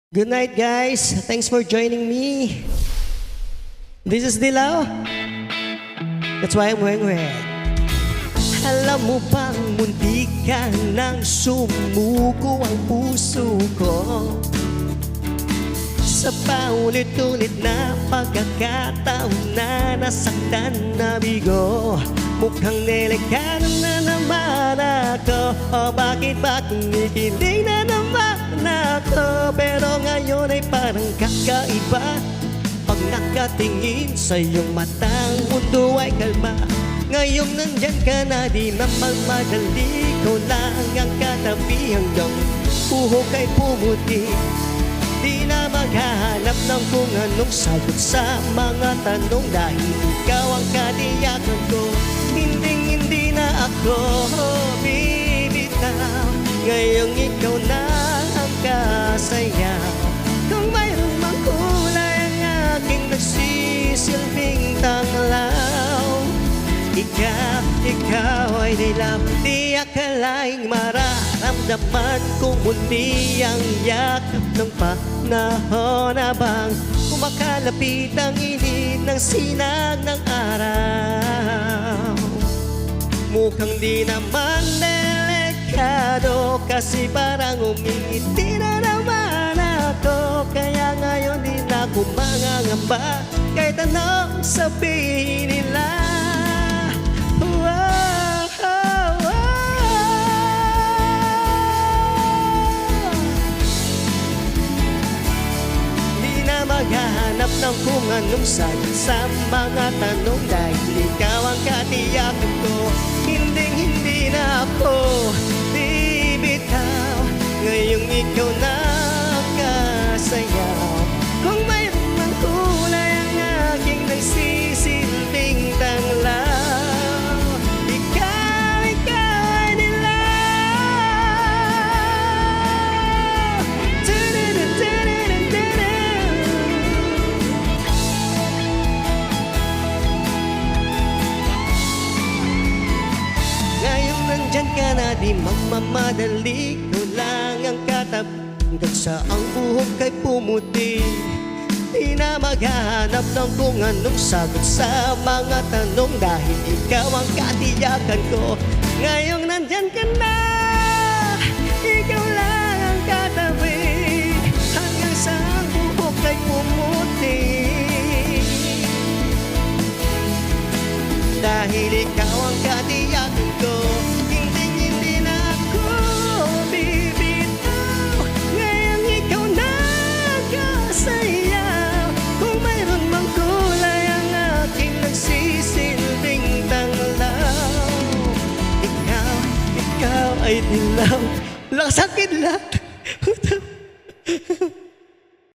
Good night, guys. Thanks for joining me. This is Dilaw. That's why I'm wearing red. Alam mo bang muntik ka nang sumuko ang puso ko sa paulit-ulit na pagkakataon na nasaktan na bigo. Mukhang delikado na naman ako. O bakit ba kinikilig na naman ako? Pero ngayon ay parang kakaiba. Pag nakatingin sa iyong mata, ang mundo ay kalma. Ngayong nandyan ka na, di naman madali. Ikaw lang ang katabi hanggang buhok ay pumuti. Di na maghahanap ng kung anong sagot sa mga tanong, dahil ikaw ang katiyakan ko. Hindi na ako bibitaw. Ngayong ikaw na ang kasayaw. Kung mayroon mang kulay ang aking nagsisilbing tanglaw, ikaw ay dilaw. Di akalaing mararamdaman kung mundi ang yakap ng panahon, habang kumakalapit ang init ng sinag ng araw. Mukhang di naman delikado, kasi parang umingiti na naman ako. Kaya ngayon di na ako mangangamba kahit anong sabihin nila. Maghahanap ng kung anong sagot sa mga tanong, dahil ikaw ang katiyakan ko. Hindi na ako bibitaw. Ngayong ikaw na kasayaw. Kung mayroon mang kulay ang aking nagsisilbing tanglaw, ikaw ay dilaw. Nandyan ka na, di magmamadali. Ikaw lang ang katab hanggang sa ang buhok ay pumuti. Di na maghahanap ng kung anong sagot sa mga tanong, dahil ikaw ang katiyakan ko. Ngayong nandyan ka na, ikaw lang ang katabi hanggang sa ang buhok ay pumuti. Dahil ikaw ang katiyakan ko. Ay dilaw. Lang sakit lang.